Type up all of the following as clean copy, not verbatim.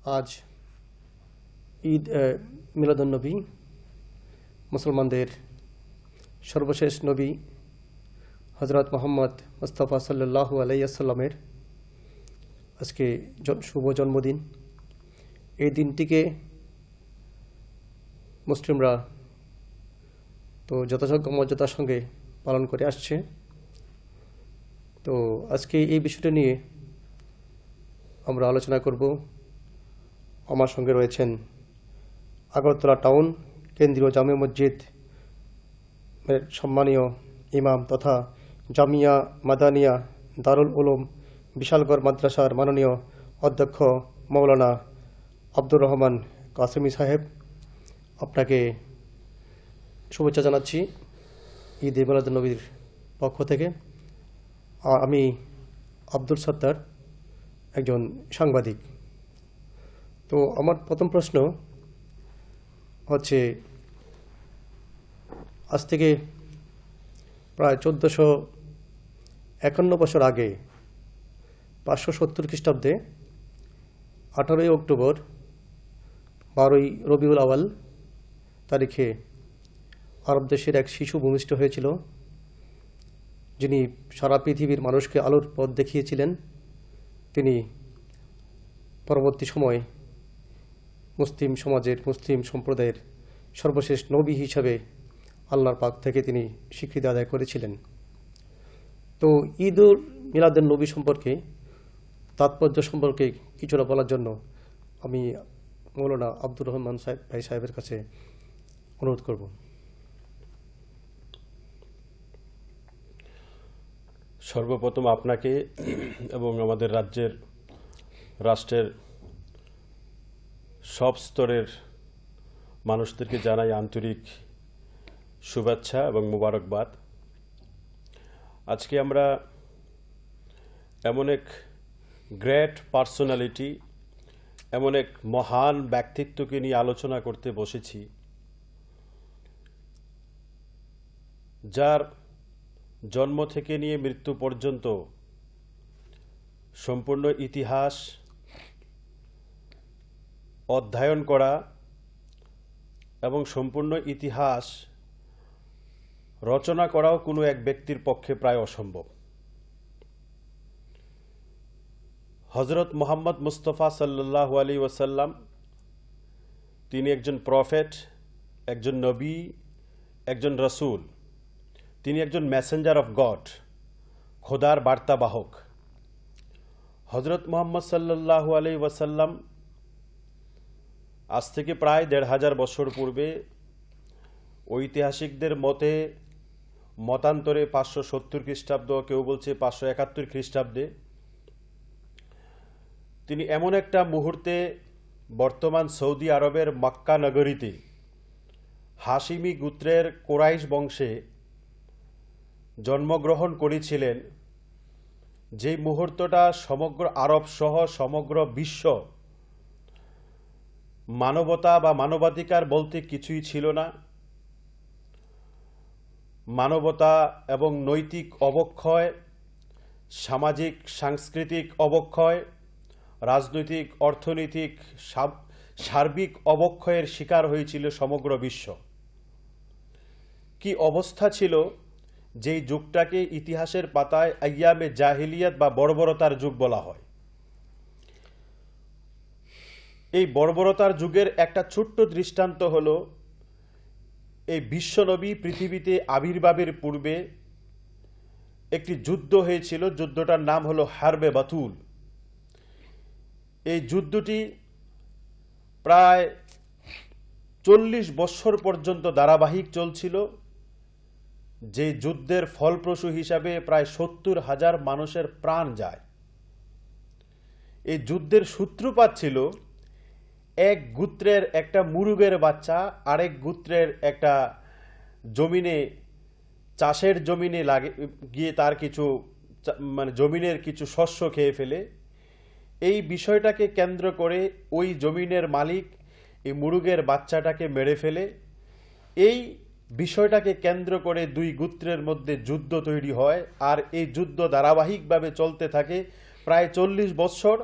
আজ ঈদ মিলাদুন্নবী, মুসলমানদের সর্বশেষ নবী হজরত মোহাম্মদ মুস্তাফা সাল্লাল্লাহু আলাইহি ওয়াসাল্লামের আজকে শুভ জন্মদিন। এই দিনটিকে মুসলিমরা তো যথাযোগ্য মর্যাদার সঙ্গে পালন করে আসছে। তো আজকে এই বিষয়টা নিয়ে আমরা আলোচনা করব। আমার সঙ্গে রয়েছেন আগরতলা টাউন কেন্দ্রীয় জামে মসজিদ সম্মানীয় ইমাম তথা জামিয়া মাদানিয়া দারুল উলুম বিশালগড় মাদ্রাসার মাননীয় অধ্যক্ষ মৌলানা আব্দুর রহমান কাসেমি সাহেব। আপনাকে শুভেচ্ছা জানাচ্ছি ঈদ মিলাদুন্নবীর পক্ষ থেকে। আমি আব্দুল সত্তার, একজন সাংবাদিক। তো আমার প্রথম প্রশ্ন হচ্ছে, আজ থেকে প্রায় 1451 বছর আগে 570 খ্রিস্টাব্দে 18ই অক্টোবর 12ই রবিউল আওয়াল তারিখে আরব দেশের এক শিশু ভূমিষ্ঠ হয়েছিল, যিনি সারা পৃথিবীর মানুষকে আলোর পথ দেখিয়েছিলেন। তিনি পরবর্তী সময়ে মুসলিম সমাজের, মুসলিম সম্প্রদায়ের সর্বশেষ নবী হিসাবে আল্লাহর পাক থেকে তিনি স্বীকৃতি আদায় করেছিলেন। তো ঈদ উল মিলাদুন নবী সম্পর্কে, তাৎপর্য সম্পর্কে কিছুটা বলার জন্য আমি মৌলানা আব্দুর রহমান সাহেবের কাছে অনুরোধ করব। সর্বপ্রথম আপনাকে এবং আমাদের রাষ্ট্রের সব স্তরের মানুষদেরকে জানাই আন্তরিক শুভেচ্ছা এবং মোবারকবাদ। আজকে আমরা এমন এক গ্রেট পার্সোনালিটি, এমন এক মহান ব্যক্তিত্বকে নিয়ে আলোচনা করতে বসেছি, যার জন্ম থেকে নিয়ে মৃত্যু পর্যন্ত সম্পূর্ণ ইতিহাস অধ্যয়ন করা এবং সম্পূর্ণ ইতিহাস রচনা করাও কোনো এক ব্যক্তির পক্ষে প্রায় অসম্ভব। হজরত মোহাম্মদ মুস্তাফা সাল্লাল্লাহু আলাইহি ওয়াসাল্লাম, তিনি একজন প্রফেট, একজন নবী, একজন রসুল। তিনি একজন মেসেঞ্জার অফ গড, খোদার বার্তাবাহক। হজরত মোহাম্মদ সাল্লাল্লাহু আলাইহি ওয়াসাল্লাম আজ থেকে প্রায় 1500 বছর পূর্বে, ঐতিহাসিকদের মতান্তরে 570 খ্রিস্টাব্দ, কেউ বলছে 571 খ্রিস্টাব্দে, তিনি এমন একটা মুহূর্তে বর্তমান সৌদি আরবের মক্কা নগরীতে হাশিমি গোত্রের কোরাইশ বংশে জন্মগ্রহণ করেছিলেন, যে মুহূর্তটা সমগ্র আরব সহ সমগ্র বিশ্ব মানবতা বা মানবাধিকার বলতে কিছুই ছিল না। মানবতা এবং নৈতিক অবক্ষয়, সামাজিক সাংস্কৃতিক অবক্ষয়, রাজনৈতিক অর্থনৈতিক সার্বিক অবক্ষয়ের শিকার হয়েছিল সমগ্র বিশ্ব। কি অবস্থা ছিল, যেই যুগটাকে ইতিহাসের পাতায় আইয়ামে জাহিলিয়াত বা বর্বরতার যুগ বলা হয়। এই বর্বরতার যুগের একটা ছোট্ট দৃষ্টান্ত হলো, এই বিশ্বনবী পৃথিবীতে আবির্ভাবের পূর্বে একটি যুদ্ধ হয়েছিল। যুদ্ধটার নাম হলো হারবে বাতুল। এই যুদ্ধটি প্রায় 40 বছর পর্যন্ত ধারাবাহিক চলছিল, যে যুদ্ধের ফলপ্রসূ হিসাবে প্রায় 70,000 মানুষের প্রাণ যায়। এই যুদ্ধের সূত্রপাত ছিল এক গোত্রের একটা মুরুগের বাচ্চা আরেক গোত্রের একটা জমিনে, চাষের জমিনে গিয়ে তার কিছু জমিনের কিছু শস্য খেয়ে ফেলে। এই বিষয়টাকে কেন্দ্র করে ওই জমিনের মালিক এই মুরুগের বাচ্চাটাকে মেরে ফেলে। এই বিষয়টাকে কেন্দ্র করে দুই গোত্রের মধ্যে যুদ্ধ তৈরি হয়, আর এই যুদ্ধ ধারাবাহিকভাবে চলতে থাকে প্রায় 40 বছর।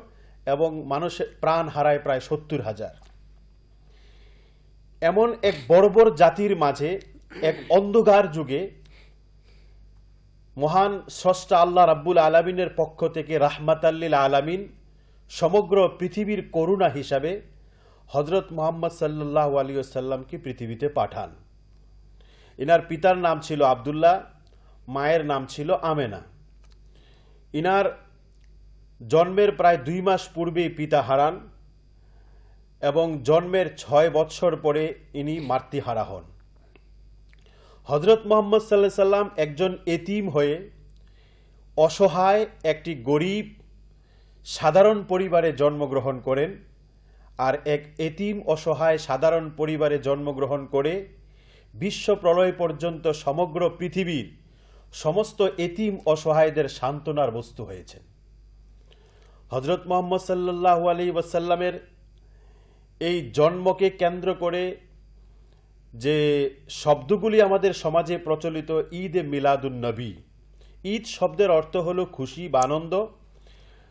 এবং মানুষের প্রাণ হারায় প্রায় 70,000। এমন এক বর্বর জাতির মাঝে এক অন্ধকার যুগে মহান স্রষ্টা আল্লাহ রাব্বুল আলামিনের পক্ষ থেকে রাহমাতাল্লিল আলামিন, সমগ্র পৃথিবীর করুণা হিসাবে হযরত মুহাম্মদ সাল্লাল্লাহু আলাইহি ওয়াসাল্লামকে পৃথিবীতে পাঠান। ইনার পিতার নাম ছিল আব্দুল্লাহ, মায়ের নাম ছিল আমেনা। ইনার জন্মের প্রায় 2 মাস পূর্বেই পিতা হারান এবং জন্মের 6 বৎসর পরে ইনি মাতৃহারা হন। হযরত মুহাম্মদ সাল্লাল্লাহু আলাইহি সাল্লাম একজন এতিম হয়ে অসহায় একটি গরিব সাধারণ পরিবারে জন্মগ্রহণ করেন। আর এক এতিম অসহায় সাধারণ পরিবারে জন্মগ্রহণ করে বিশ্ব প্রলয় পর্যন্ত সমগ্র পৃথিবীর সমস্ত এতিম অসহায়দের সান্ত্বনার বস্তু হয়েছেন। হযরত মুহাম্মদ সাল্লাল্লাহু আলাইহি ওয়াসাল্লামের এই জন্মকে কেন্দ্র করে যে শব্দগুলি আমাদের সমাজে প্রচলিত, ঈদে মিলাদুন নবী। ঈদ শব্দের অর্থ হলো খুশি বা আনন্দ,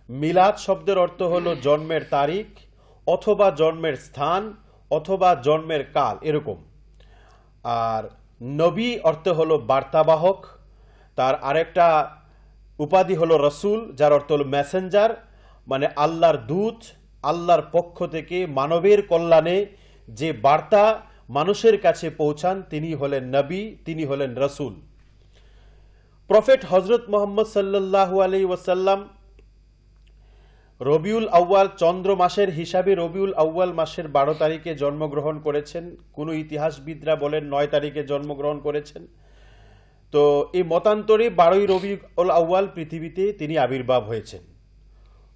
মিলাদ শব্দের অর্থ হলো জন্মের তারিখ অথবা জন্মের স্থান অথবা জন্মের কাল, এরকম। আর নবী অর্থ হলো বার্তাবাহক, তার আরেকটা উপাধি হলো রসুল, যার অর্থ হলো মেসেঞ্জার, মানে আল্লাহর দূত। আল্লাহর পক্ষ থেকে মানবের কল্যাণে যে বার্তা মানুষের কাছে পৌঁছান তিনি হলেন নবী, তিনি হলেন রসুল। প্রফেট হযরত মুহাম্মদ সাল্লাল্লাহু আলাইহি ওয়াসাল্লাম রবিউল আউয়াল, চন্দ্র মাসের হিসাবে রবিউল আউয়াল মাসের 12 তারিখে জন্মগ্রহণ করেছেন। কোনো ইতিহাসবিদরা বলেন 9 তারিখে জন্মগ্রহণ করেছেন। তো এই মতান্তরে 12ই রবিউল আউয়াল পৃথিবীতে তিনি আবির্ভাব হয়েছেন।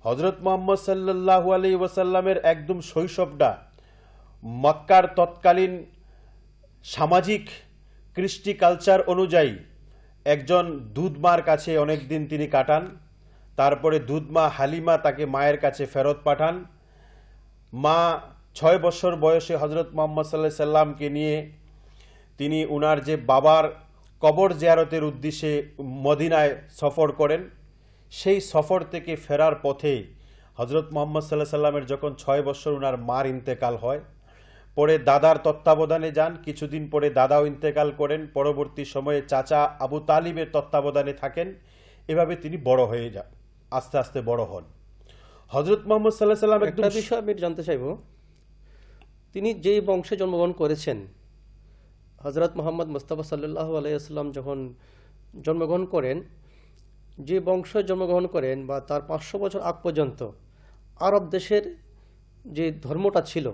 হযরত মুহাম্মদ সাল্লাল্লাহু আলাইহি ওয়াসাল্লামের একদম শৈশবটা মক্কার তৎকালীন সামাজিক কৃষ্টি কালচার অনুযায়ী একজন দুধমার কাছে অনেকদিন তিনি কাটান। তারপরে দুধমা হালিমা তাকে মায়ের কাছে ফেরত পাঠান। মা 6 বছর বয়সে হযরত মুহাম্মদ সাল্লাল্লাহু আলাইহি সাল্লামকে নিয়ে তিনি উনার যে বাবার কবর জিয়ারতের উদ্দেশ্যে মদিনায় সফর করেন। সেই সফর থেকে ফেরার পথে হযরত মুহাম্মদ সাল্লাল্লাহু আলাইহি সাল্লামের যখন 6 বছর উনার মার ইন্তেকাল হয়, পরে দাদার তত্ত্বাবধানে যান, কিছুদিন পরে দাদাও ইন্তেকাল করেন, পরবর্তী সময়ে চাচা আবু তালিবের তত্ত্বাবধানে থাকেন। এভাবে তিনি বড় হয়ে যান, আস্তে আস্তে বড় হন। হযরত মুহাম্মদ সাল্লাল্লাহু আলাইহি সাল্লাম একটা বিষয় আমি জানতে চাইব, তিনি যে বংশে জন্মগ্রহণ করেছেন, হযরত মুহাম্মদ মুস্তাফা সাল্লাল্লাহু আলাইহি ওয়াসাল্লাম যখন জন্মগ্রহণ করেন, যে বংশে জন্মগ্রহণ করেন বা তার 500 বছর আগ পর্যন্ত আরব দেশের যে ধর্মটা ছিল,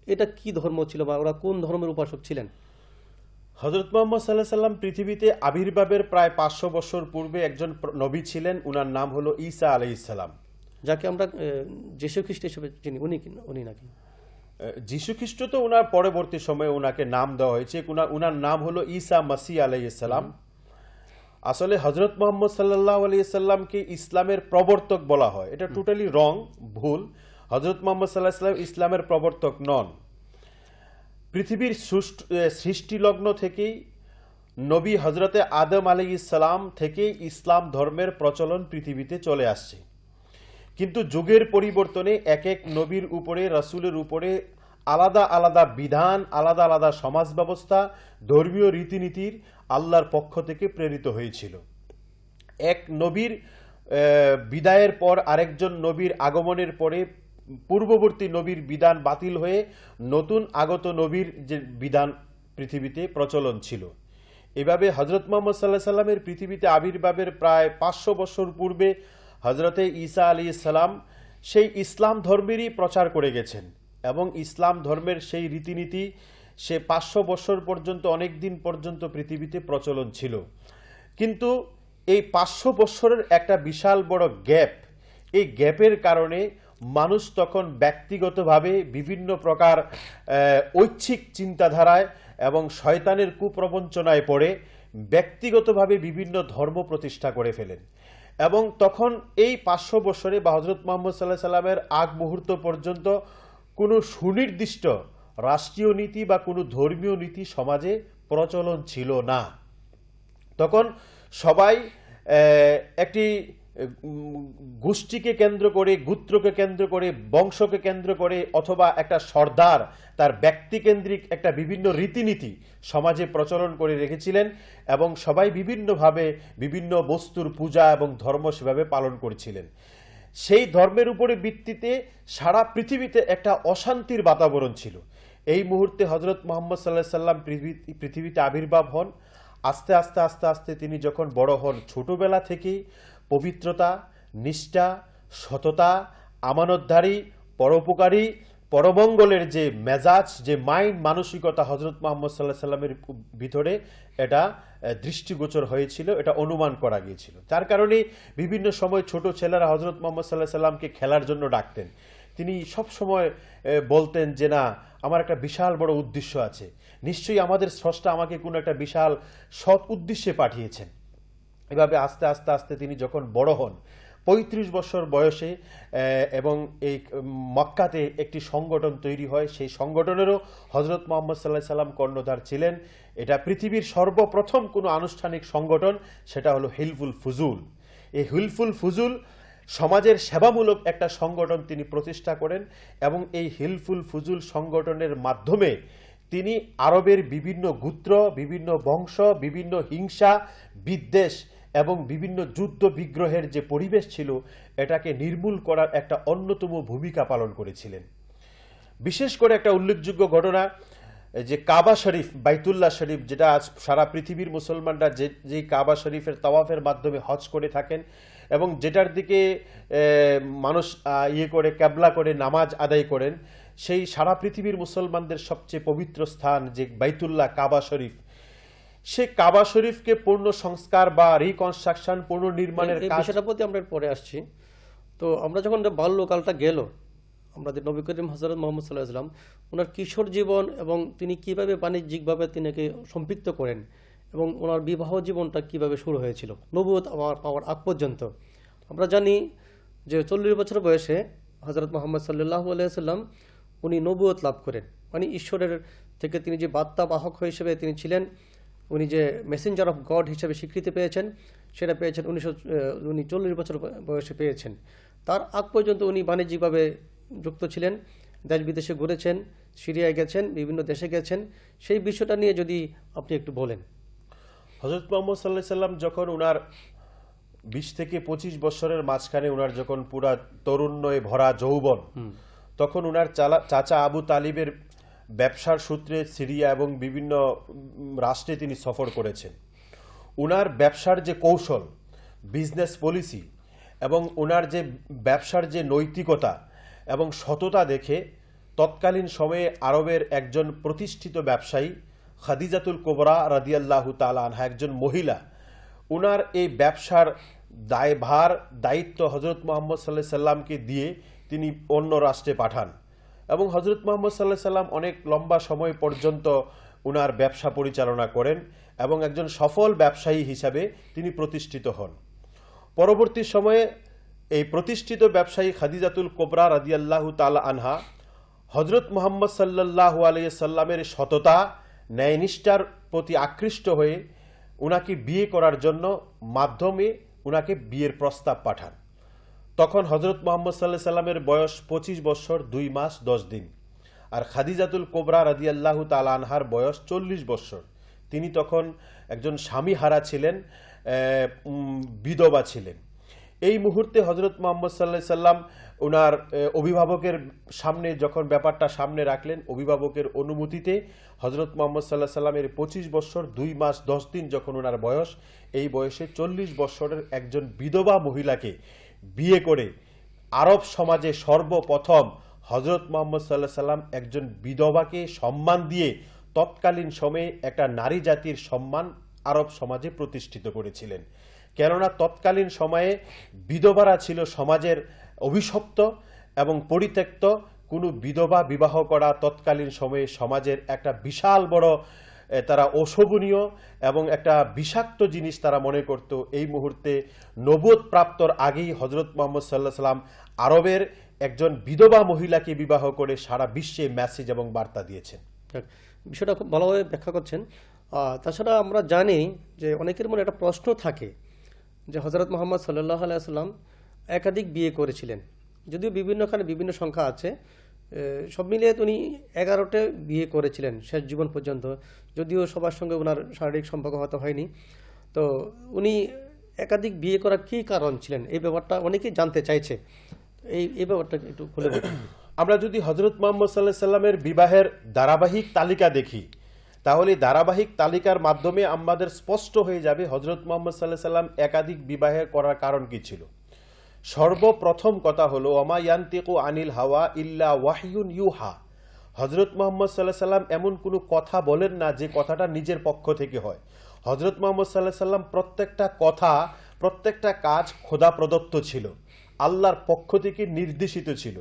এটা কি ধর্ম ছিল বা ওরা কোন ধর্মের উপাসক ছিলেন? হযরত মুহাম্মদ সাল্লাল্লাহু আলাইহি সাল্লাম পৃথিবীতে আবির্ভাবের প্রায় 500 বছর পূর্বে একজন নবী ছিলেন। উনার নাম হলো ঈসা আলাইহিস সালাম, যাকে আমরা যীশু খ্রিস্ট হিসেবে চিনি। উনি নাকি? যীশু খ্রিস্ট তো উনার পরবর্তী সময়ে উনাকে নাম দেওয়া হয়েছে। উনার নাম হলো ঈসা মাসিহ আলাইহিস সালাম। আসলে হযরত মুহাম্মদ সাল্লাল্লাহু আলাইহি সাল্লামকে ইসলামের প্রবর্তক বলা হয়, এটা টোটালি রং, ভুল। হযরত মুহাম্মদ সাল্লাল্লাহু আলাইহি সাল্লাম ইসলামের প্রবর্তক নন। পৃথিবীর সৃষ্টি লগ্ন থেকেই নবী হযরতে আদম আলাইহিস সালাম থেকে ইসলাম ধর্মের প্রচলন পৃথিবীতে চলে আসছে। কিন্তু যুগের পরিবর্তনে এক এক নবীর উপরে, রাসূলের উপরে আলাদা আলাদা বিধান, আলাদা আলাদা সমাজ ব্যবস্থা, ধর্মীয় রীতিনীতির আল্লাহর পক্ষ থেকে প্রেরিত হয়েছিল। এক নবীর বিদায়ের পর আরেকজন নবীর আগমনের পরে পূর্ববর্তী নবীর বিধান বাতিল হয়ে নতুন আগত নবীর যে বিধান পৃথিবীতে প্রচলন ছিল। এভাবে হযরত মুহাম্মদ সাল্লাল্লাহু আলাইহি সাল্লামের পৃথিবীতে আবির্ভাবের প্রায় 500 বছর পূর্বে হযরতে ঈসা আলাইহিস সালাম সেই ইসলাম ধর্মেরই প্রচার করে গেছেন এবং ইসলাম ধর্মের সেই রীতিনীতি সে 500 বছর পর্যন্ত, অনেক দিন পর্যন্ত পৃথিবীতে প্রচলন ছিল। কিন্তু এই 500 বছরের একটা বিশাল বড় গ্যাপ, এই গ্যাপের কারণে মানুষ তখন ব্যক্তিগতভাবে বিভিন্ন প্রকার ঐচ্ছিক চিন্তাধারায় এবং শয়তানের কুপ্রবঞ্চনায় পড়ে ব্যক্তিগতভাবে বিভিন্ন ধর্ম প্রতিষ্ঠা করে ফেলেন। এবং তখন এই 500 বছরে বা হযরত মুহাম্মদ সাল্লাল্লাহু আলাইহি সাল্লামের আগ মুহূর্ত পর্যন্ত কোনো সুনির্দিষ্ট রাষ্ট্রীয় নীতি বা কোনো ধর্মীয় নীতি সমাজে প্রচলন ছিল না। তখন সবাই একটি গোষ্ঠীকে কেন্দ্র করে, গোত্রকে কেন্দ্র করে, বংশকে কেন্দ্র করে, অথবা একটা সর্দার তার ব্যক্তিকেন্দ্রিক একটা বিভিন্ন রীতিনীতি সমাজে প্রচলন করে রেখেছিলেন এবং সবাই বিভিন্নভাবে বিভিন্ন বস্তুর পূজা এবং ধর্ম সেভাবে পালন করেছিলেন। সেই ধর্মের উপরে ভিত্তিতে সারা পৃথিবীতে একটা অশান্তির বাতাবরণ ছিল। এই মুহূর্তে হযরত মুহাম্মদ সাল্লাল্লাহু আলাইহি সাল্লাম পৃথিবীতে আবির্ভাব হন। আস্তে আস্তে আস্তে আস্তে তিনি যখন বড় হন, ছোটবেলা থেকেই পবিত্রতা, নিষ্ঠা, সততা, আমানতদারি, পরোপকারী, পরমঙ্গলের যে মেজাজ, যে মাইন্ড, মানসিকতা হযরত মুহাম্মদ সাল্লাল্লাহু আলাইহি সাল্লামের ভিতরে এটা দৃষ্টিগোচর হয়েছিল, এটা অনুমান করা গিয়েছিল। যার কারণে বিভিন্ন সময় ছোট ছেলেরা হযরত মুহাম্মদ সাল্লাল্লাহু আলাইহি সাল্লামকে খেলার জন্য ডাকতেন। তিনি সব সময় বলতেন যে না, আমার একটা বিশাল বড় উদ্দেশ্য আছে, নিশ্চয়ই আমাদের স্রষ্টা আমাকে কোনো একটা বিশাল সৎ উদ্দেশ্যে পাঠিয়েছেন। এভাবে আস্তে আস্তে আস্তে তিনি যখন বড় হন, ৩৫ বছর বয়সে, এবং এই মক্কাতে একটি সংগঠন তৈরি হয়। সেই সংগঠনেরও হযরত মুহাম্মদ সাল্লাল্লাহু আলাইহি সাল্লাম কর্ণধার ছিলেন। এটা পৃথিবীর সর্বপ্রথম কোনো আনুষ্ঠানিক সংগঠন, সেটা হলো হিলফুল ফুজুল। এই হিলফুল ফুজুল সমাজের সেবামূলক একটা সংগঠন তিনি প্রতিষ্ঠা করেন এবং এই হিলফুল ফুজুল সংগঠনের মাধ্যমে তিনি আরবের বিভিন্ন গোত্র, বিভিন্ন বংশ, বিভিন্ন হিংসা, বিদ্বেষ এবং বিভিন্ন যুদ্ধ বিগ্রহের যে পরিবেশ ছিল, এটাকে নির্মূল করার একটা অন্যতম ভূমিকা পালন করেছিলেন। বিশেষ করে একটা উল্লেখযোগ্য ঘটনা, যে কাবা শরীফ, বাইতুল্লাহ শরীফ, যেটা আজ সারা পৃথিবীর মুসলমানরা যে কাবা শরীফের তাওয়াফের মাধ্যমে হজ করে থাকেন এবং যেটার দিকে মানুষ করে ক্যাবলা করে নামাজ আদায় করেন, সেই সারা পৃথিবীর মুসলমানদের সবচেয়ে পবিত্র স্থান যে বাইতুল্লাহ কাবা শরীফ, সেই কাবা শরীফকে পূর্ণ সংস্কার বা রিকনস্ট্রাকশন, পুনর্নির্মাণের বিষয়টার প্রতি আমরা পরে আসছি। তো আমরা যখন বাল্যকালটা গেল, আমাদের নবী করিম হযরত মুহাম্মদ সাল্লাল্লাহু আলাইহি ওয়াসাল্লাম ওনার কিশোর জীবন এবং তিনি কিভাবে বাণিজ্যিকভাবে তিনাকে সম্পৃক্ত করেন এবং ওনার বিবাহ জীবনটা কিভাবে শুরু হয়েছিল নবুয়ত পাওয়ার আগ পর্যন্ত। আমরা জানি যে 40 বছর বয়সে হযরত মুহাম্মদ সাল্লাল্লাহু আলাইহি ওয়াসাল্লাম উনি নবুয়ত লাভ করেন, মানে ঈশ্বরের থেকে তিনি যে বার্তা বাহক হিসেবে তিনি ছিলেন, উনি যে মেসেঞ্জার অফ গড হিসেবে স্বীকৃতি পেয়েছেন, সেটা পেয়েছেন উনি 40 বছর বয়সে পেয়েছেন। তার আগ পর্যন্ত উনি বাণিজ্যিকভাবে যুক্ত ছিলেন, দেশ বিদেশে ঘুরেছেন, সিরিয়ায় গেছেন, বিভিন্ন দেশে গেছেন। সেই বিষয়টা নিয়ে যদি আপনি একটু বলেন। হযরত মুহাম্মদ সাল্লাল্লাহু আলাইহি সাল্লাম যখন উনার 20 থেকে 25 বছরের মাঝখানে উনার যখন পুরা তরুণ্যে ভরা যৌবন, তখন উনার চাচা আবু তালিবের ব্যবসার সূত্রে সিরিয়া এবং বিভিন্ন রাষ্ট্রে তিনি সফর করেছেন। উনার ব্যবসার যে কৌশল, বিজনেস পলিসি এবং উনার যে ব্যবসার যে নৈতিকতা এবং সততা দেখে তৎকালীন সময়ে আরবের একজন প্রতিষ্ঠিত ব্যবসায়ী খাদিজাতুল কুবরা রাদিয়াল্লাহু তাআলা আনহা, একজন মহিলা, উনার এই ব্যবসার দায়ভার দায়িত্ব হযরত মুহাম্মদ সাল্লাল্লাহু আলাইহি সাল্লামকে দিয়ে তিনি অন্য রাষ্ট্রে পাঠান এবং হযরত মুহাম্মদ সাল্লাল্লাহু আলাইহি সাল্লাম অনেক লম্বা সময় পর্যন্ত উনার ব্যবসা পরিচালনা করেন এবং একজন সফল ব্যবসায়ী হিসাবে তিনি প্রতিষ্ঠিত হন। পরবর্তী সময়ে এই প্রতিষ্ঠিত ব্যবসায়ী খাদিজাতুল কুবরা রাদিয়াল্লাহু তাআলা আনহা হযরত মুহাম্মদ সাল্লাল্লাহু আলাইহি সাল্লামের সততা, ন্যায়নিষ্ঠার প্রতি আকৃষ্ট হয়ে উনাকে বিয়ে করার জন্য মাধ্যমে উনাকে বিয়ের প্রস্তাব পাঠান। তখন হযরত মুহাম্মদ সাল্লাল্লাহু আলাইহি সাল্লামের বয়স 25 বছর 2 মাস 10 দিন, আর খাদিজাতুল কুবরা রাদিয়াল্লাহু তাআলা আনহার বয়স 40 বছর। তিনি তখন একজন স্বামীহারা ছিলেন, বিধবা ছিলেন। এই মুহূর্তে হযরত মুহাম্মদ সাল্লাল্লাহু আলাইহি সাল্লাম ওনার অভিভাবকের সামনে যখন ব্যাপারটা সামনে রাখলেন, অভিভাবকের অনুমতিতে হযরত মুহাম্মদ সাল্লাল্লাহু আলাইহি সাল্লামের 25 বছর 2 মাস 10 দিন যখন ওনার বয়স, এই বয়সে 40 বছরের একজন বিধবা মহিলাকে বিয়ে করে আরব সমাজে সর্বপ্রথম হযরত মুহাম্মদ সাল্লাল্লাহু আলাইহি সাল্লাম একজন বিধবাকে সম্মান দিয়ে তৎকালীন সময়ে একটা নারী জাতির সম্মান আরব সমাজে প্রতিষ্ঠিত করেছিলেন। কেননা তৎকালীন সময়ে বিধবারা ছিল সমাজের অভিশপ্ত এবং পরিত্যক্ত। কোনো বিধবা বিবাহ করা তৎকালীন সময়ে সমাজের একটা বিশাল বড় তারা অশোভনীয় এবং একটা বিষাক্ত জিনিস তারা মনে করত। এই মুহূর্তে নবুয়ত প্রাপ্তর আগেই হযরত মুহাম্মদ সাল্লাল্লাহু আলাইহি সাল্লাম আরবের একজন বিধবা মহিলাকে বিবাহ করে সারা বিশ্বে মেসেজ এবং বার্তা দিয়েছেন। বিষয়টা খুব ভালোভাবে ব্যাখ্যা করছেন। তাছাড়া আমরা জানি যে অনেকের মনে একটা প্রশ্ন থাকে যে হযরত মুহাম্মদ সাল্লাল্লাহু আলাইহি ওয়াসাল্লাম একাধিক বিয়ে করেছিলেন, যদিও বিভিন্নখানে বিভিন্ন সংখ্যা আছে, সব মিলিয়ে উনি 11টা বিয়ে করেছিলেন শেষ জীবন পর্যন্ত, যদিও সবার সঙ্গে ওনার শারীরিক সম্পর্ক হয়তো হয়নি। তো উনি একাধিক বিয়ে করার কী কারণ ছিলেন, এই ব্যাপারটা অনেকেই জানতে চাইছে, এই ব্যাপারটা একটু খুলে বলুন। আমরা যদি হযরত মুহাম্মদ সাল্লাল্লাহু আলাইহি সাল্লামের বিবাহের ধারাবাহিক তালিকা দেখি, তাহলে ধারাবাহিক তালিকার মাধ্যমে আমাদের স্পষ্ট হয়ে যাবে হযরত মুহাম্মদ সাল্লাল্লাহু আলাইহি সাল্লাম একাধিক বিবাহের করার কারণ কি ছিল। সর্বপ্রথম কথা হলো ওমা ইয়ান্তিকু আনিল হাওয়া ইল্লা ওয়াহয়ুন ইউহা। হযরত মুহাম্মদ সাল্লাল্লাহু আলাইহি সাল্লাম এমন কোনো কথা বলেন না যে কথাটা নিজের পক্ষ থেকে হয়। হযরত মুহাম্মদ সাল্লাল্লাহু আলাইহি সাল্লাম প্রত্যেকটা কথা, প্রত্যেকটা কাজ খোদা প্রদত্ত ছিল, আল্লাহর পক্ষ থেকে নির্দেশিত ছিল।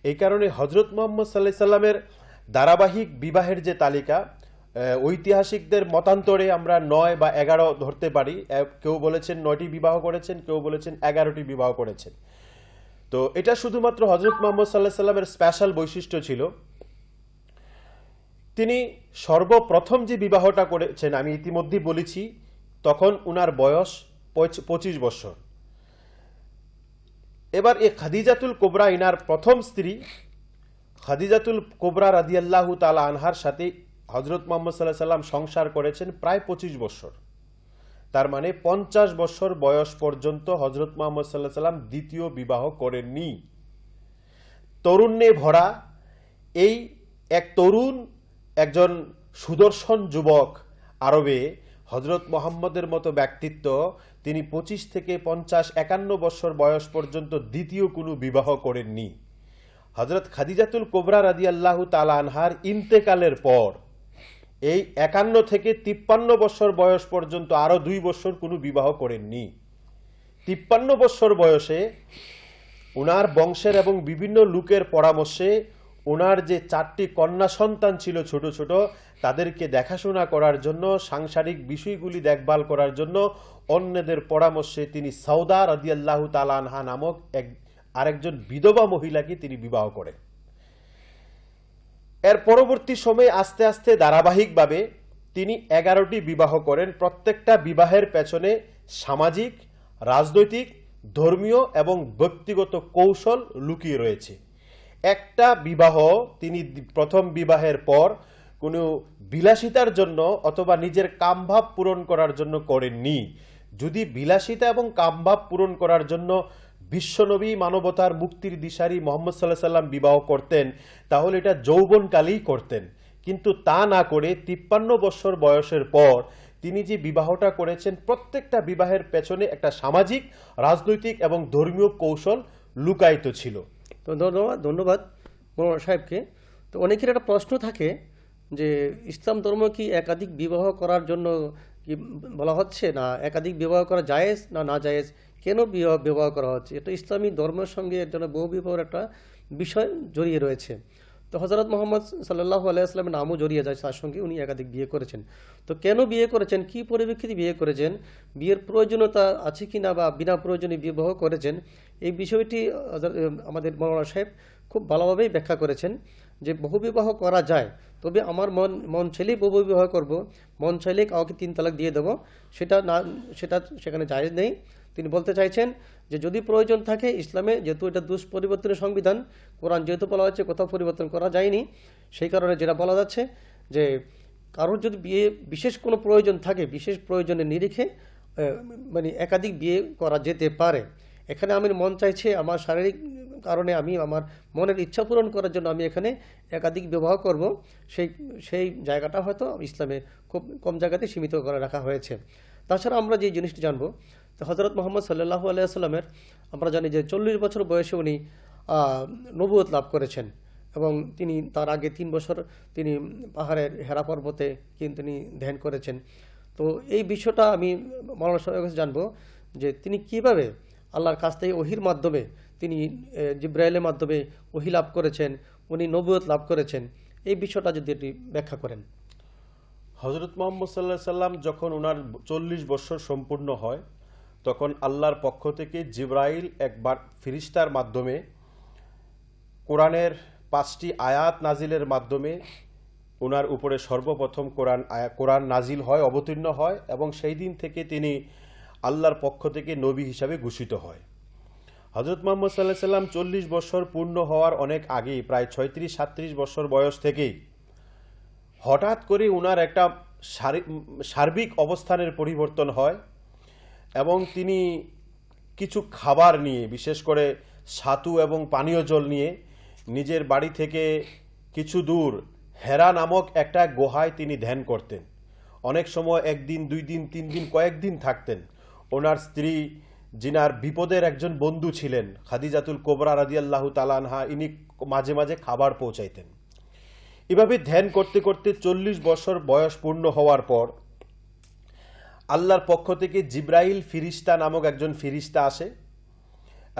এই কারণে হযরত মুহাম্মদ সাল্লাল্লাহু আলাইহি সাল্লামের ধারাবাহিক বিবাহের যে তালিকা, ঐতিহাসিকদের মতান্তরে আমরা 9 বা 11 ধরতে পারি। কেউ বলেছেন 9টি বিবাহ করেছেন, কেউ বলেছেন 11টি বিবাহ করেছেন। তো এটা শুধুমাত্র হযরত মুহাম্মদ সাল্লাল্লাহু আলাইহি সাল্লামের স্পেশাল বৈশিষ্ট্য ছিল। তিনি সর্বপ্রথম যে বিবাহটা করেছেন, আমি ইতিমধ্যেই বলেছি, তখন উনার বয়স 25 বছর। এবার এই খাদিজাতুল কুবরা, ইনার প্রথম স্ত্রী খাদিজাতুল কুবরা রাদিয়াল্লাহু তাআলা আনহার সাথে হযরত মুহাম্মদ সাল্লাল্লাহু আলাইহি সাল্লাম সংসার করেছেন প্রায় 25 বছর। তার মানে 50 বছর বয়স পর্যন্ত হযরত মুহাম্মদ সাল্লাল্লাহু আলাইহি সাল্লাম দ্বিতীয় বিবাহ করেননি। তরুণে ভরা এই এক তরুণ, একজন সুদর্শন যুবক আরবে হযরত মুহাম্মদের মতো ব্যক্তিত্ব, তিনি 25 থেকে 50, 51 বছর বয়স পর্যন্ত দ্বিতীয় কোনো বিবাহ করেননি। হযরত খাদিজাতুল কুবরা রাদিয়াল্লাহু তাআলা আনহার ইন্তেকালের পর এই 51 থেকে 53 বছর বয়স পর্যন্ত আরো 2 বছর কোনো বিবাহ করেননি। 53 বছর বয়সে উনার বংশের এবং বিভিন্ন লোকের পরামর্শে ওনার যে 4টি কন্যা সন্তান ছিল ছোট ছোট, তাদেরকে দেখাশোনা করার জন্য, সাংসারিক বিষয়গুলি দেখভাল করার জন্য অন্যদের পরামর্শে তিনি সাউদা রাদিয়াল্লাহু তাআলা আনহা নামক আরেকজন বিধবা মহিলাকে তিনি বিবাহ করেন। এর পরবর্তী সময়ে আস্তে আস্তে ধারাবাহিকভাবে তিনি 11টি বিবাহ করেন। প্রত্যেকটা বিবাহের পেছনে সামাজিক, রাজনৈতিক, ধর্মীয় এবং ব্যক্তিগত কৌশল লুকিয়ে রয়েছে। একটা বিবাহ তিনি প্রথম বিবাহের পর কোনো বিলাসিতার জন্য অথবা নিজের কামভাব পূরণ করার জন্য করেননি। যদি বিলাসিতা এবং কামভাব পূরণ করার জন্য বিশ্বনবী, মানবতার মুক্তির দিশারি মুহাম্মদ সাল্লাল্লাহু আলাইহি সাল্লাম বিবাহ করতেন, তাহলে এটা যৌবনকালেই করতেন। কিন্তু তা না করে 53 বছর বয়সের পর তিনি যে বিবাহটা করেছেন, প্রত্যেকটা বিবাহের পেছনে একটা সামাজিক, রাজনৈতিক এবং ধর্মীয় কৌশল লুকায়িত ছিল। তো ধন্যবাদ মৌলানা সাহেবকে। তো অনেকের একটা প্রশ্ন থাকে যে ইসলাম ধর্ম কি একাধিক বিবাহ করার জন্য কি বলা হচ্ছে, না একাধিক বিবাহ করা জায়েজ না না জায়েজ, কেন বিবাহ করা হচ্ছে? এটা ইসলামী ধর্মের সঙ্গে এর জন্য বহু বিবাহের একটা বিষয় জড়িয়ে রয়েছে। তো হযরত মুহাম্মদ সাল্লাল্লাহু আলাইহি ওয়াসাল্লামের নামও জড়িয়ে যায় তার সঙ্গে, উনি একাধিক বিয়ে করেছেন। তো কেন বিয়ে করেছেন, কি পরিপ্রেক্ষিতে বিয়ে করেছেন, বিয়ের প্রয়োজনীয়তা আছে কিনা বা বিনা প্রয়োজনে বিবাহ করেছেন, এই বিষয়টি আমাদের মৌলানা সাহেব খুব ভালোভাবেই ব্যাখ্যা করেছেন যে বহুবিবাহ করা যায়, তবে আমার মন চাইলেই বহুবিবাহ করব, মন চাইলেই কাউকে 3 তালাক দিয়ে দেবো, সেটা সেখানে জায়েজ নেই। তিনি বলতে চাইছেন যে যদি প্রয়োজন থাকে, ইসলামে যেহেতু এটা দুষ্পরিবর্তনের সংবিধান, কোরআন যেহেতু বলা হচ্ছে কোথাও পরিবর্তন করা যায়নি, সেই কারণে যেটা বলা যাচ্ছে যে কারোর যদি বিয়ে বিশেষ কোনো প্রয়োজন থাকে, বিশেষ প্রয়োজনের নিরিখে মানে একাধিক বিয়ে করা যেতে পারে। এখানে আমি মন চাইছে, আমার শারীরিক কারণে আমি আমার মনের ইচ্ছা পূরণ করার জন্য আমি এখানে একাধিক বিবাহ করব, সেই জায়গাটা হয়তো ইসলামে খুব কম জায়গাতে সীমিত করে রাখা হয়েছে। তাছাড়া আমরা যে জিনিসটি জানবো, তো হযরত মুহাম্মদ সাল্লাল্লাহু আলাইহি ওয়াসাল্লামের আমরা জানি যে 40 বছর বয়সে উনি নবুয়ত লাভ করেছেন, এবং তিনি তার আগে 3 বছর তিনি পাহাড়ের হেরা পর্বতে তিনি ধ্যান করেছেন। তো এই বিষয়টা আমি মৌলানা সাহেবের কাছে জানবো যে তিনি কিভাবে আল্লাহর কাছ থেকে ওহির মাধ্যমে, তিনি জিব্রাইলের মাধ্যমে ওহি লাভ করেছেন, উনি নবুয়ত লাভ করেছেন, এই বিষয়টা যদি এটি ব্যাখ্যা করেন। হযরত মুহাম্মদ সাল্লাল্লাহু আলাইহি সাল্লাম যখন ওনার 40 বছর সম্পূর্ণ হয়, তখন আল্লাহর পক্ষ থেকে জিব্রাইল একবার ফেরেশতার মাধ্যমে কোরআনের 5টি আয়াত নাজিলের মাধ্যমে ওনার উপরে সর্বপ্রথম কোরআন নাজিল হয়, অবতীর্ণ হয়, এবং সেই দিন থেকে তিনি আল্লাহর পক্ষ থেকে নবী হিসাবে ঘোষিত হয়। হযরত মুহাম্মদ সাল্লাল্লাহু আলাইহি সাল্লাম 40 বছর পূর্ণ হওয়ার অনেক আগেই, প্রায় 36-37 বছর বয়স থেকেই হঠাৎ করে উনার একটা সার্বিক অবস্থানের পরিবর্তন হয় এবং তিনি কিছু খাবার নিয়ে, বিশেষ করে ছাতু এবং পানীয় জল নিয়ে নিজের বাড়ি থেকে কিছু দূর হেরা নামক একটা গুহায় তিনি ধ্যান করতেন। অনেক সময় একদিন, 2 দিন, 3 দিন, কয়েকদিন থাকতেন। ওনার স্ত্রী, যিনার বিপদের একজন বন্ধু ছিলেন, খাদিজাতুল কোবরা রাদিয়াল্লাহু তাআলা আনহা, ইনি মাঝে মাঝে খাবার পৌঁছাইতেন। এভাবে ধ্যান করতে করতে 40 বছর বয়স পূর্ণ হওয়ার পর আল্লাহর পক্ষ থেকে জিব্রাইল ফিরিস্তা নামক একজন ফিরিস্তা আসে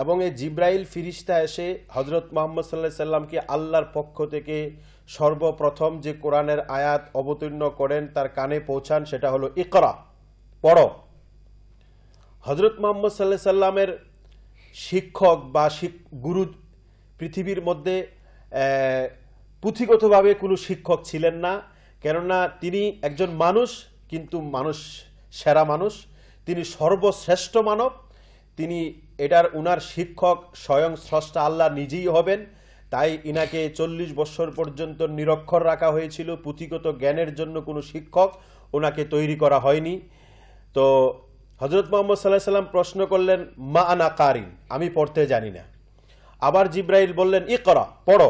এবং এই জিব্রাইল ফিরিস্তা এসে হযরত মুহাম্মদ সাল্লাল্লাহু আলাইহি সাল্লামকে আল্লাহর পক্ষ থেকে সর্বপ্রথম যে কোরআনের আয়াত অবতীর্ণ করেন, তার কানে পৌঁছান, সেটা হলো ইকরা, পড়ো। হযরত মুহাম্মদ সাল্লাল্লাহু আলাইহি সাল্লামের শিক্ষক বা গুরু পৃথিবীর মধ্যে পুঁথিগতভাবে কোনো শিক্ষক ছিলেন না, কেননা তিনি একজন মানুষ, কিন্তু মানুষ, সেরা মানুষ, তিনি সর্বশ্রেষ্ঠ মানব। তিনি উনার শিক্ষক স্বয়ং স্রষ্টা আল্লাহ নিজেই হবেন। তাই ইনাকে 40 বছর পর্যন্ত নিরক্ষর রাখা হয়েছিল। পুঁথিগত জ্ঞানের জন্য কোনো শিক্ষক ওনাকে তৈরি করা হয়নি। তো হযরত মুহাম্মদ সাল্লাল্লাহু আলাইহি সাল্লাম প্রশ্ন করলেন, মা আনা কারিন, আমি পড়তে জানি না। আবার জিব্রাইল বললেন, ইকরা, পড়ো।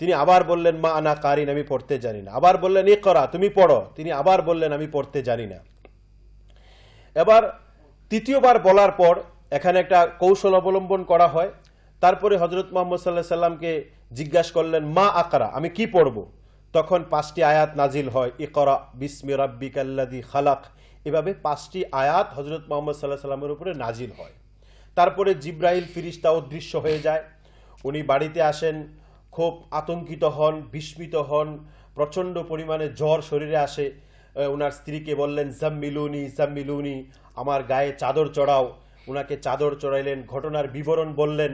তিনি আবার বললেন, মা আনা কারিন, আমি পড়তে জানি না। আবার বললেন, ইকরা, তুমি পড়ো। তিনি আবার বললেন, আমি পড়তে জানি না। এবার তৃতীয়বার বলার পর এখানে একটা কৌশল অবলম্বন করা হয়। তারপরে হযরত মুহাম্মদ সাল্লাল্লাহু আলাইহি সাল্লামকে জিজ্ঞাসা করলেন, মা আকরা, আমি কি পড়ব? তখন 5টি আয়াত নাজিল হয়, ইকরা বিসমি রাব্বিকাল্লাযী খালাক। এভাবে 5টি আয়াত হযরত মুহাম্মদ সাল্লাল্লাহু আলাইহি সাল্লামের উপরে নাজিল হয়। তারপরে জিব্রাইল ফিরিস্তা অদৃশ্য হয়ে যায়। উনি বাড়িতে আসেন, খুব আতঙ্কিত হন, বিস্মিত হন, প্রচণ্ড পরিমাণে জ্বর শরীরে আসে। ওনার স্ত্রীকে বললেন, জাম্মিলুনি জাম্মিলুনি, আমার গায়ে চাদর চড়াও। ওনাকে চাদর চড়াইলেন, ঘটনার বিবরণ বললেন।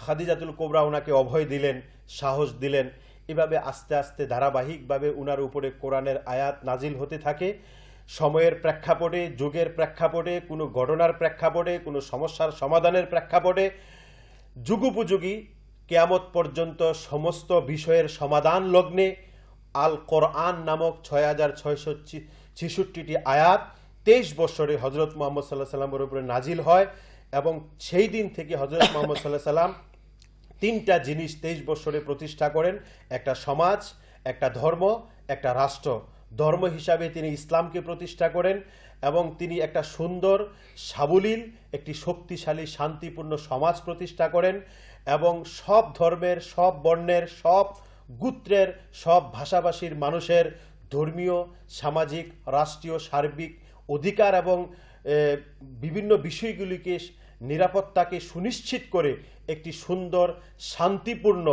খাদিজাতুল কোবরা ওনাকে অভয় দিলেন, সাহস দিলেন। এভাবে আস্তে আস্তে ধারাবাহিকভাবে ওনার উপরে কোরআনের আয়াত নাজিল হতে থাকে। সময়ের প্রেক্ষাপটে, যুগের প্রেক্ষাপটে, কোনো ঘটনার প্রেক্ষাপটে, কোনো সমস্যার সমাধানের প্রেক্ষাপটে যুগোপযোগী কিয়ামত পর্যন্ত সমস্ত বিষয়ের সমাধান লগ্নে আল কোরআন নামক 6666টি আয়াত 23 বছরে হযরত মুহাম্মদ সাল্লাল্লাহু আলাইহি সাল্লামের উপরে নাজিল হয়। এবং সেই দিন থেকে হযরত মুহাম্মদ সাল্লাল্লাহু আলাইহি সাল্লাম 3টা জিনিস 23 বছরে প্রতিষ্ঠা করেন: একটা সমাজ, একটা ধর্ম, একটা রাষ্ট্র। ধর্ম হিসাবে তিনি ইসলামকে প্রতিষ্ঠা করেন এবং তিনি একটা সুন্দর, সাবলীল, একটি শক্তিশালী, শান্তিপূর্ণ সমাজ প্রতিষ্ঠা করেন এবং সব ধর্মের, সব বর্ণের, সব গোত্রের, সব ভাষাভাষীর মানুষের ধর্মীয়, সামাজিক, রাষ্ট্রীয়, সার্বিক অধিকার এবং বিভিন্ন বিষয়গুলিকে, নিরাপত্তাকে সুনিশ্চিত করে একটি সুন্দর, শান্তিপূর্ণ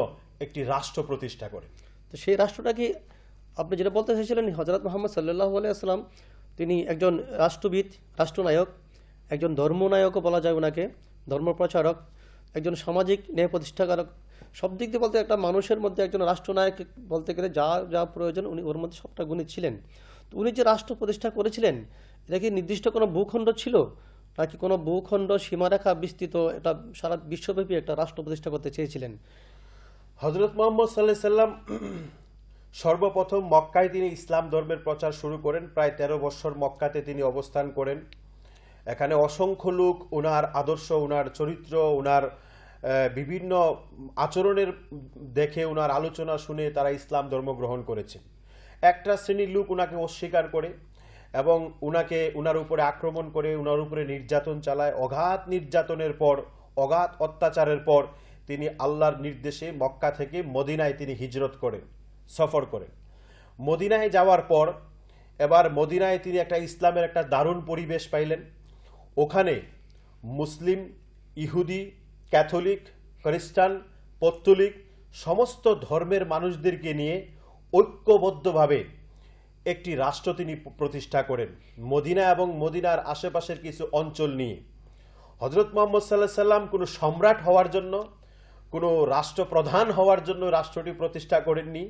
একটি রাষ্ট্র প্রতিষ্ঠা করে। তো সেই রাষ্ট্রটা কি আপনি যেটা বলতে চাইছিলেন, হযরত মুহাম্মদ সাল্লাল্লাহু আলাইহি ওয়াসাল্লাম তিনি একজন রাষ্ট্রবিদ, রাষ্ট্রনায়ক, একজন ধর্মনায়কও বলা যায় ওনাকে, ধর্মপ্রচারক, একজন সামাজিক ন্যায় প্রতিষ্ঠাকারক, সব দিক দিয়ে বলতে একটা মানুষের মধ্যে একজন রাষ্ট্রনায়ক বলতে গেলে যা যা প্রয়োজন উনি ওর মধ্যে সবটা গুণী ছিলেন। তো উনি যে রাষ্ট্র প্রতিষ্ঠা করেছিলেন, এটা কি নির্দিষ্ট কোনো ভূখণ্ড ছিল, নাকি কোনো ভূখণ্ড সীমারেখা বিস্তৃত এটা সারা বিশ্বব্যাপী একটা রাষ্ট্র প্রতিষ্ঠা করতে চেয়েছিলেন? হযরত মুহাম্মদ সাল্লাল্লাহু আলাইহি সাল্লাম সর্বপ্রথম মক্কায় তিনি ইসলাম ধর্মের প্রচার শুরু করেন। প্রায় 13 বছর মক্কাতে তিনি অবস্থান করেন। এখানে অসংখ্য লোক ওনার আদর্শ, ওনার চরিত্র, ওনার বিভিন্ন আচরণের দেখে, ওনার আলোচনা শুনে তারা ইসলাম ধর্ম গ্রহণ করেছেন। একটা শ্রেণীর লোক ওনাকে অস্বীকার করে এবং ওনার উপরে আক্রমণ করে, ওনার উপরে নির্যাতন চালায়। অগাধ নির্যাতনের পর, অগাধ অত্যাচারের পর তিনি আল্লাহর নির্দেশে মক্কা থেকে মদিনায় তিনি হিজরত করেন, সফর করেন। মদিনায় যাওয়ার পর এবার মদিনায় তিনি একটা ইসলামের একটা দারুণ পরিবেশ পাইলেন। ওখানে মুসলিম, ইহুদি, ক্যাথলিক, খ্রিস্টান, পৌত্তলিক সমস্ত ধর্মের মানুষদেরকে নিয়ে ঐক্যবদ্ধভাবে একটি রাষ্ট্র তিনি প্রতিষ্ঠা করেন, মদিনা এবং মদিনার আশেপাশের কিছু অঞ্চল নিয়ে। হযরত মুহাম্মদ সাল্লাল্লাহু আলাইহি সাল্লাম কোনো সম্রাট হওয়ার জন্য, কোনো রাষ্ট্রপ্রধান হওয়ার জন্য রাষ্ট্রটি প্রতিষ্ঠা করেননি,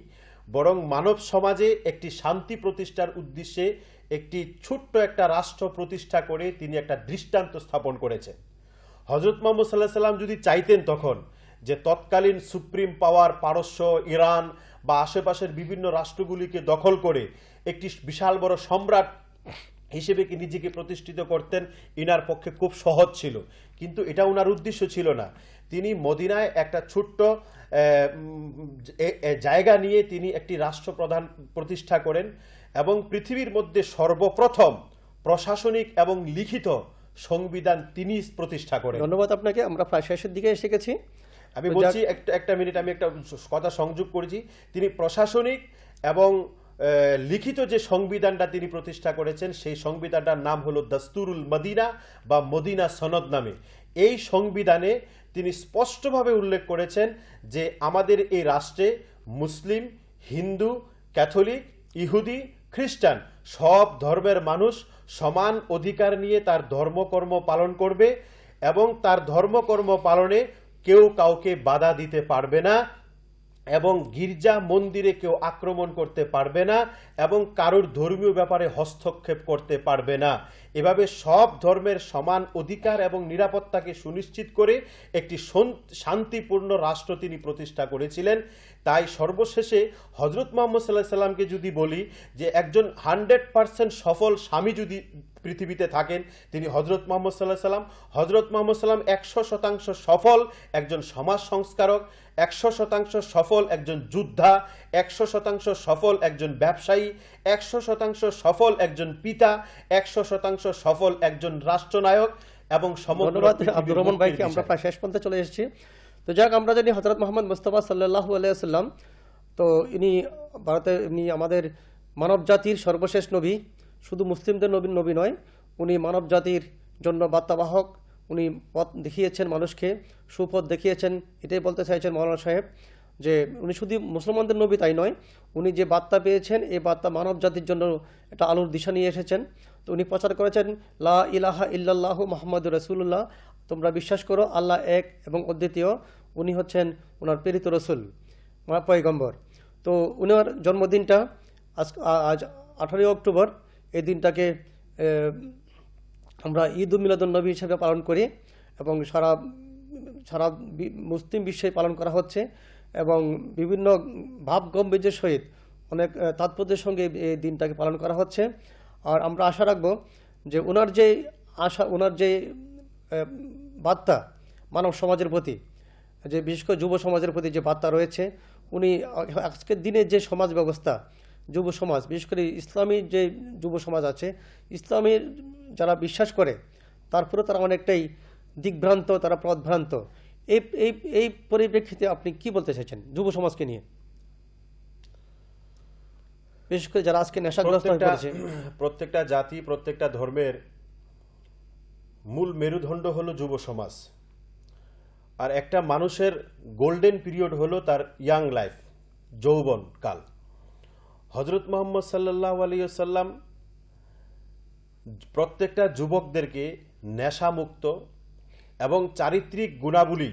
বরং মানব সমাজে একটি শান্তি প্রতিষ্ঠার উদ্দেশ্যে একটি ছোট্ট একটা রাষ্ট্র প্রতিষ্ঠা করে তিনি একটা দৃষ্টান্ত স্থাপন করেছেন। হযরত মুহাম্মদ সাল্লাল্লাহু আলাইহি সাল্লাম যদি চাইতেন তখন যে তৎকালীন সুপ্রিম পাওয়ার পারস্য, ইরান বা আশেপাশের বিভিন্ন রাষ্ট্রগুলিকে দখল করে একটি বিশাল বড় সম্রাট হিসেবে কি নিজেকে প্রতিষ্ঠিত করতেন, ইনার পক্ষে খুব সহজ ছিল, কিন্তু এটা ওনার উদ্দেশ্য ছিল না। তিনি মদিনায় একটা ছোট্ট জায়গা নিয়ে তিনি একটি রাষ্ট্রপ্রধান প্রতিষ্ঠা করেন এবং পৃথিবীর মধ্যে সর্বপ্রথম প্রশাসনিক এবং লিখিত সংবিধান তিনি প্রতিষ্ঠা করেন। ধন্যবাদ আপনাকে। আমরা প্রায় শেষের দিকে এসে গেছি। আমি বলছি একটা মিনিট, আমি একটা কথা সংযোগ করেছি। তিনি প্রশাসনিক এবং লিখিত যে সংবিধানটা তিনি প্রতিষ্ঠা করেছেন সেই সংবিধানটার নাম হলো দাস্তুরুল মদিনা বা মদিনা সনদ নামে। এই সংবিধানে তিনি স্পষ্টভাবে উল্লেখ করেছেন যে আমাদের এই রাষ্ট্রে মুসলিম, হিন্দু, ক্যাথলিক, ইহুদি, খ্রিস্টান সব ধর্মের মানুষ সমান অধিকার নিয়ে তার ধর্মকর্ম পালন করবে এবং তার ধর্মকর্ম পালনে কেউ কাউকে বাধা দিতে পারবে না এবং গির্জা মন্দিরে কেউ আক্রমণ করতে পারবে না এবং কারোর ধর্মীয় ব্যাপারে হস্তক্ষেপ করতে পারবে না। এভাবে সব ধর্মের সমান অধিকার এবং নিরাপত্তাকে সুনিশ্চিত করে একটি শান্তিপূর্ণ রাষ্ট্র তিনি প্রতিষ্ঠা করেছিলেন। তাই সর্বশেষে হযরত মুহাম্মদ সাল্লাল্লাহু আলাইহি সাল্লামকে যদি বলি যে একজন 100% সফল স্বামী যদি পৃথিবীতে থাকেন তিনি হযরত মুহাম্মদ সাল্লাল্লাহু আলাইহি সাল্লাম। হযরত মুহাম্মদ সাল্লাম 100% সফল একজন সমাজ সংস্কারক, 100% সফল একজন যোদ্ধা, 100% সফল একজন ব্যবসায়ী, 100% সফল একজন পিতা, 100% সফল একজন রাষ্ট্রনায়ক এবং ধন্যবাদ আব্দুর রহমান ভাইকে। আমরা প্রায় শেষ পর্যন্ত চলে এসেছি। তো যাক, আমরা জানি হযরত মুহাম্মদ মুস্তাফা সাল্লাল্লাহু আলাইহি ওয়াসাল্লাম, তো ইনি আমাদের মানব জাতির সর্বশেষ নবী। শুধু মুসলিমদের নবী নয়, উনি মানব জাতির জন্য বার্তাবাহক। উনি পথ দেখিয়েছেন মানুষকে, সুপথ দেখিয়েছেন। এটাই বলতে চাইছেন মাওলানা সাহেব যে উনি শুধু মুসলমানদের নবী তাই নয়, উনি যে বার্তা পেয়েছেন এই বার্তা মানব জাতির জন্য একটা আলোর দিশা নিয়ে এসেছেন। তো উনি প্রচার করেছেন লা ইলাহা ইল্লাল্লাহু মুহাম্মাদুর রাসূলুল্লাহ, তোমরা বিশ্বাস করো আল্লাহ এক এবং অদ্বিতীয়। উনি হচ্ছেন ওনার প্রেরিত রসুল, পয়গম্বর। তো ওনার জন্মদিনটা আজ 18 অক্টোবর। এই দিনটাকে আমরা ঈদ উল মিলাদুন নবী হিসেবে পালন করি এবং সারা মুসলিম বিশ্বে পালন করা হচ্ছে এবং বিভিন্ন ভাব গম্ভীর্যের সহিত অনেক তাৎপর্যের সঙ্গে এই দিনটাকে পালন করা হচ্ছে। আর আমরা আশা রাখব যে ওনার যে বার্তা মানব সমাজের প্রতি, যে বিশেষ করে যুব সমাজের প্রতি যে বার্তা রয়েছে, উনি আজকের দিনে যে সমাজ ব্যবস্থা, যুব সমাজ, বিশেষ করে ইসলামী যে যুব সমাজ আছে, ইসলামের যারা বিশ্বাস করে তারপরে তারা অনেকটাই দিকভ্রান্ত, তারা পথভ্রান্ত। এই পরিপ্রেক্ষিতে আপনি কি বলতে চাইছেন যুব সমাজকে নিয়ে, বিশেষ করে যারা আজকে নেশাগ্রস্ত হয়ে পড়েছে? প্রত্যেকটা জাতি, প্রত্যেকটা ধর্মের মূল মেরুদণ্ড হলো যুব সমাজ। আর একটা মানুষের গোল্ডেন পিরিয়ড হলো তার ইয়াং লাইফ, যৌবন কাল। হযরত মুহাম্মদ সাল্লাল্লাহু আলাইহি ওয়াসাল্লাম প্রত্যেকটা যুবকদেরকে নেশামুক্ত এবং চারিত্রিক গুণাবলী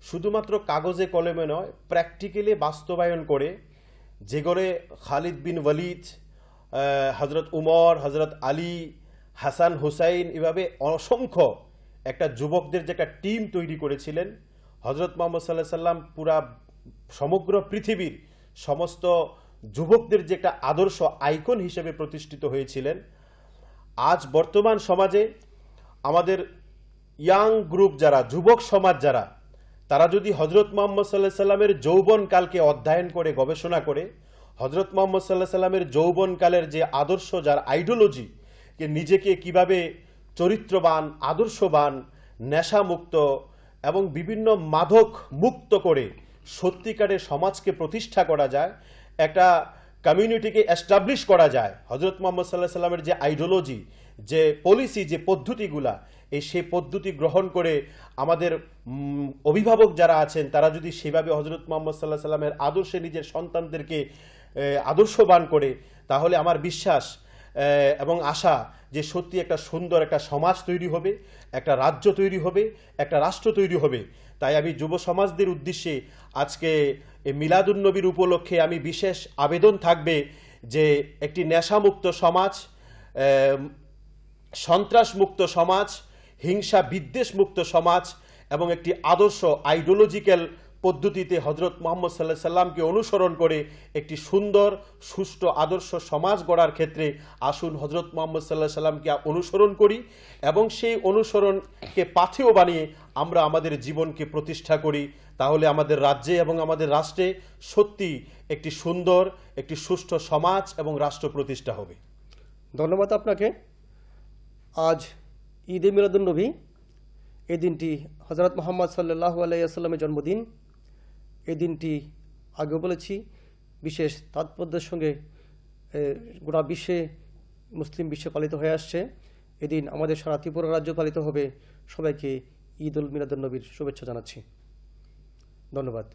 শুধুমাত্র কাগজে কলমে নয়, প্র্যাকটিক্যালি বাস্তবায়ন করে, যেগুলো খালিদ বিন ওয়ালিদ, হযরত উমর, হযরত আলী, হাসান হুসাইন, এভাবে অসংখ্য একটা যুবকদের যে একটা টিম তৈরি করেছিলেন। হযরত মুহাম্মদ সাল্লাল্লাহু আলাইহি সাল্লাম পুরা সমগ্র পৃথিবীর সমস্ত যুবকদের যে একটা আদর্শ আইকন হিসেবে প্রতিষ্ঠিত হয়েছিলেন। আজ বর্তমান সমাজে আমাদের ইয়াং গ্রুপ যারা, যুবক সমাজ যারা, তারা যদি হযরত মুহাম্মদ সাল্লাল্লাহু আলাইহি সাল্লামের যৌবনকালকে অধ্যয়ন করে, গবেষণা করে, হযরত মুহাম্মদ সাল্লাল্লাহু আলাইহি সাল্লামের যৌবনকালের যে আদর্শ, যার আইডিওলজি, যে নিজেকে কিভাবে চরিত্রবান, আদর্শবান, নেশামুক্ত এবং বিভিন্ন মাদক মুক্ত করে সত্যিকারের সমাজকে প্রতিষ্ঠা করা যায়, একটা কমিউনিটিকে এস্টাবলিশ করা যায়, হযরত মুহাম্মদ সাল্লাল্লাহু আলাইহি সাল্লামের যে আইডিওলজি, যে পলিসি, যে পদ্ধতিগুলা, সেই পদ্ধতি গ্রহণ করে আমাদের অভিভাবক যারা আছেন তারা যদি সেভাবে হযরত মুহাম্মদ সাল্লাল্লাহু আলাইহি সাল্লামের আদর্শে নিজের সন্তানদেরকে আদর্শবান করে, তাহলে আমার বিশ্বাস এবং আশা যে সত্যি একটা সুন্দর একটা সমাজ তৈরি হবে, একটা রাজ্য তৈরি হবে, একটা রাষ্ট্র তৈরি হবে। তাই আমি যুব সমাজদের উদ্দেশ্যে আজকে এই মিলাদুন্নবীর উপলক্ষে আমি বিশেষ আবেদন থাকবে যে একটি নেশামুক্ত সমাজ, সন্ত্রাসমুক্ত সমাজ, হিংসা বিদ্বেষ মুক্ত সমাজ এবং একটি আদর্শ আইডিওলজিক্যাল পদ্ধতিতে হজরত মুহাম্মদ সাল্লাল্লাহু আলাইহি সাল্লামকে অনুসরণ করে একটি সুন্দর সুষ্ঠু আদর্শ সমাজ গড়ার ক্ষেত্রে আসুন হজরত মুহাম্মদ সাল্লাল্লাহু আলাইহি সাল্লামকে অনুসরণ করি এবং সেই অনুসরণকে পাথেয় বানিয়ে আমরা আমাদের জীবনকে প্রতিষ্ঠা করি। তাহলে আমাদের রাজ্যে এবং আমাদের রাষ্ট্রে সত্যি একটি সুন্দর একটি সুষ্ঠু সমাজ এবং রাষ্ট্র প্রতিষ্ঠা হবে। ধন্যবাদ আপনাকে। আজ ঈদে মিলাদুন্নবী, এই দিনটি হজরত মুহাম্মদ সাল্লাল্লাহু আলাইহি ওয়াসাল্লামের জন্মদিন। এই দিনটি আগে বলেছি বিশেষ তাৎপর্যের সঙ্গে গোটা বিশ্বে, মুসলিম বিশ্বে পালিত হয়ে আসছে। এদিন আমাদের সারা ত্রিপুরা রাজ্য পালিত হবে। সবাইকে ঈদ উল মিলাদুন্নবীর শুভেচ্ছা জানাচ্ছি। ধন্যবাদ।